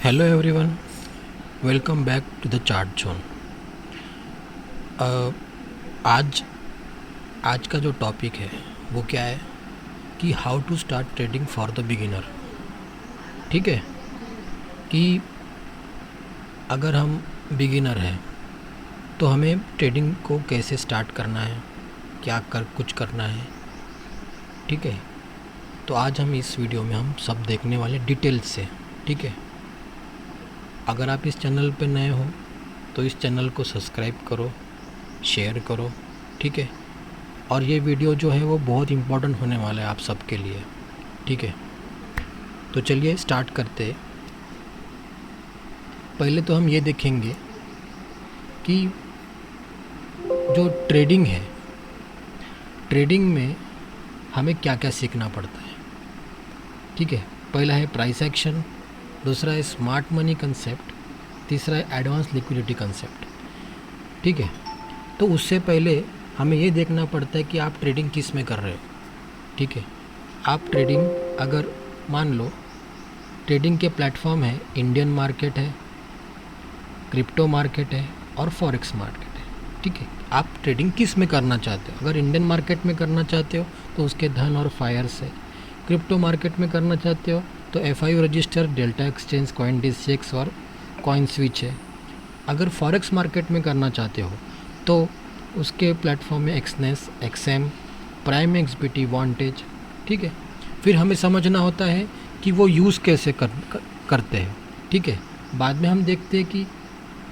Hello everyone, welcome back to the chart zone. आज आज का जो टॉपिक है वो क्या है कि how to start trading for the beginner. ठीक है कि अगर हम बिगिनर हैं तो हमें ट्रेडिंग को कैसे स्टार्ट करना है, क्या कुछ करना है। ठीक है, तो आज हम इस वीडियो में हम सब देखने वाले डिटेल्स से। ठीक है, अगर आप इस चैनल पे नए हो तो इस चैनल को सब्सक्राइब करो, शेयर करो। ठीक है, और ये वीडियो जो है वो बहुत इम्पोर्टेंट होने वाला है आप सबके लिए। ठीक है, तो चलिए स्टार्ट करते हैं। पहले तो हम ये देखेंगे कि जो ट्रेडिंग है, ट्रेडिंग में हमें क्या क्या सीखना पड़ता है। ठीक है, पहला है प्राइस एक्शन, दूसरा है स्मार्ट मनी कंसेप्ट, तीसरा है एडवांस लिक्विडिटी कंसेप्ट। ठीक है, तो उससे पहले हमें ये देखना पड़ता है कि आप ट्रेडिंग किस में कर रहे हो। ठीक है, आप ट्रेडिंग अगर मान लो ट्रेडिंग के प्लेटफॉर्म है, इंडियन मार्केट है, क्रिप्टो मार्केट है और फॉरेक्स मार्केट है। ठीक है, आप ट्रेडिंग किस में करना चाहते हो। अगर इंडियन मार्केट में करना चाहते हो तो उसके धन और फायर्स है। क्रिप्टो मार्केट में करना चाहते हो तो FIU register, delta exchange, CoinDesk और कॉइन स्विच है। अगर फॉरेक्स मार्केट में करना चाहते हो तो उसके प्लेटफॉर्म में Exness, XM, prime XBT, vantage. ठीक है, फिर हमें समझना होता है कि वो यूज़ कैसे करते हैं। ठीक है, बाद में हम देखते हैं कि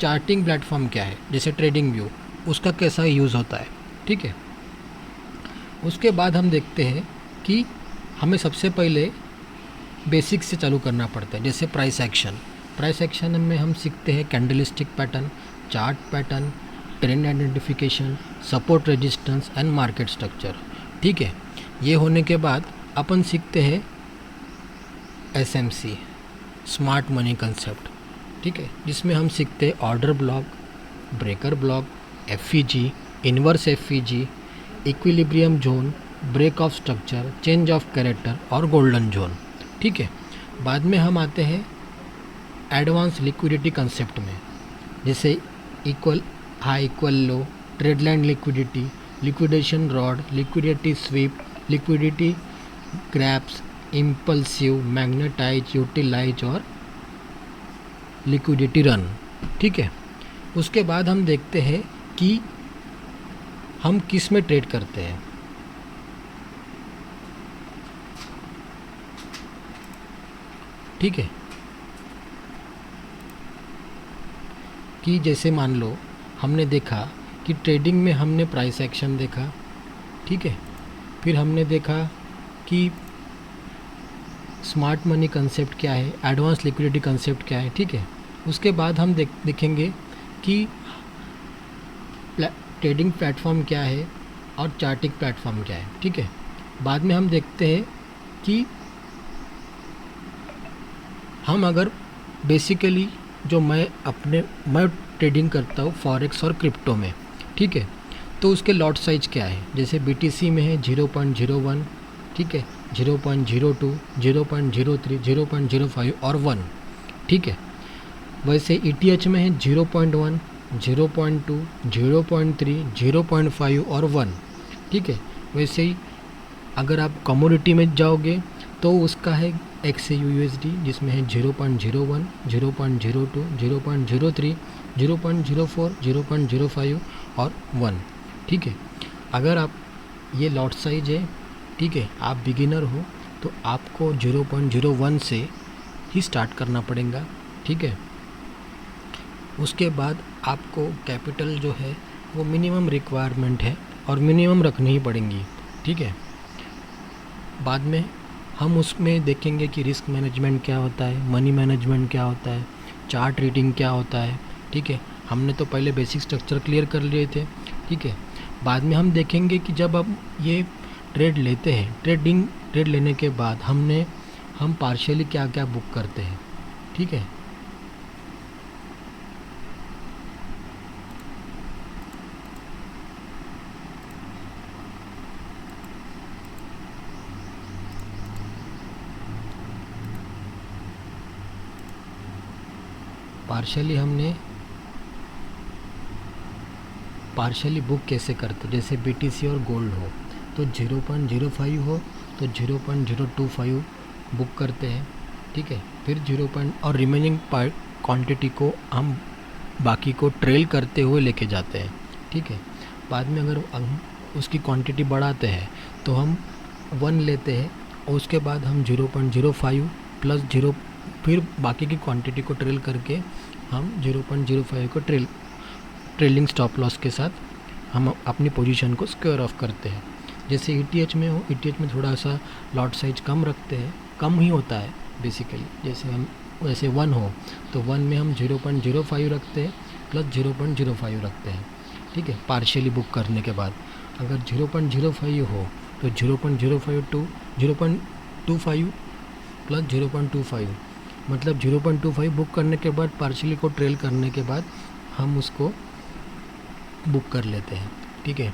चार्टिंग प्लेटफॉर्म क्या है, जैसे ट्रेडिंग व्यू, उसका कैसा यूज़ होता है। ठीक है, उसके बाद हम देखते हैं कि हमें सबसे पहले बेसिक से चालू करना पड़ता है, जैसे प्राइस एक्शन। प्राइस एक्शन में हम सीखते हैं candlestick pattern, chart pattern, trend identification, support resistance and market structure. ठीक है, ये होने के बाद अपन सीखते हैं SMC, स्मार्ट मनी कंसेप्ट। ठीक है, जिसमें हम सीखते हैं order block, breaker block, FEG, inverse FEG, equilibrium zone, break of structure, change of character और गोल्डन जोन। ठीक है, बाद में हम आते हैं एडवांस लिक्विडिटी कंसेप्ट में, जैसे equal high, equal low, trade line liquidity, liquidation rod, liquidity sweep, liquidity grabs, impulsive, magnetise, utilise और लिक्विडिटी रन। ठीक है, उसके बाद हम देखते हैं कि हम किस में ट्रेड करते हैं। ठीक है, कि जैसे मान लो हमने देखा कि ट्रेडिंग में हमने प्राइस एक्शन देखा। ठीक है, फिर हमने देखा कि स्मार्ट मनी कंसेप्ट क्या है, एडवांस लिक्विडिटी कंसेप्ट क्या है। ठीक है, उसके बाद हम देखेंगे कि ट्रेडिंग प्लेटफॉर्म क्या है और चार्टिंग प्लेटफॉर्म क्या है। ठीक है, बाद में हम देखते हैं कि हम अगर बेसिकली जो मैं ट्रेडिंग करता हूँ फॉरेक्स और क्रिप्टो में। ठीक है, तो उसके लॉट साइज क्या है, जैसे BTC में है 0.01, ठीक है, 0.02, 0.03, 0.05 और 1। ठीक है, वैसे ETH में है 0.1, 0.2, 0.3, 0.5 और 1। ठीक है, वैसे ही अगर आप कमोडिटी में जाओगे तो उसका है XAU USD, जिसमें है 0.01, 0.02, 0.03, 0.04, 0.05 और 1। ठीक है, अगर आप ये लॉट साइज है, ठीक है, आप बिगिनर हो तो आपको 0.01 से ही स्टार्ट करना पड़ेगा। ठीक है, उसके बाद आपको कैपिटल जो है वो मिनिमम रिक्वायरमेंट है और मिनिमम रखनी ही पड़ेंगी। ठीक है, बाद में हम उसमें देखेंगे कि रिस्क मैनेजमेंट क्या होता है, मनी मैनेजमेंट क्या होता है, चार्ट रीडिंग क्या होता है। ठीक है, हमने तो पहले बेसिक स्ट्रक्चर क्लियर कर लिए थे। ठीक है, बाद में हम देखेंगे कि जब हम ये ट्रेड लेते हैं, ट्रेड लेने के बाद हम पार्शियली क्या क्या बुक करते हैं। ठीक है, पार्शली बुक कैसे करते, जैसे BTC और गोल्ड हो तो 0.05 हो तो 0.025 बुक करते हैं, ठीक है। फिर और रिमेनिंग क्वांटिटी को हम बाकी को ट्रेल करते हुए लेके जाते हैं, ठीक है। बाद में अगर हम उसकी क्वांटिटी बढ़ाते हैं तो हम 1 लेते हैं और उसके बाद हम 0.05 प्लस 0 फिर बाकी की क्वांटिटी को ट्रेल करके हम 0.05 को ट्रेलिंग स्टॉप लॉस के साथ हम अपनी पोजीशन को स्क्वायर ऑफ करते हैं। जैसे ETH में हो, ETH में थोड़ा सा लॉट साइज कम रखते हैं, कम ही होता है बेसिकली। जैसे 1 हो तो 1 में हम 0.05 रखते हैं प्लस 0.05 रखते हैं, ठीक है, पार्शियली बुक करने के बाद। अगर 0.05 हो तो 0.05 टू 0.25 प्लस 0.25 मतलब 0.25 बुक करने के बाद पार्शियली को ट्रेल करने के बाद हम उसको बुक कर लेते हैं, ठीक है।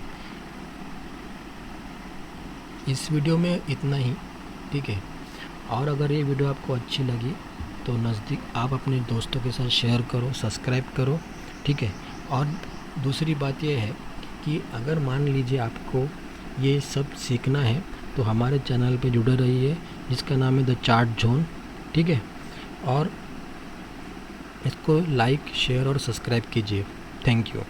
इस वीडियो में इतना ही, ठीक है। और अगर ये वीडियो आपको अच्छी लगी तो नज़दीक आप अपने दोस्तों के साथ शेयर करो, सब्सक्राइब करो, ठीक है। और दूसरी बात यह है कि अगर मान लीजिए आपको ये सब सीखना है तो हमारे चैनल पे जुड़े रहिए, जिसका नाम है द चार्ट जोन, ठीक है। और इसको लाइक, शेयर और सब्सक्राइब कीजिए। Thank you.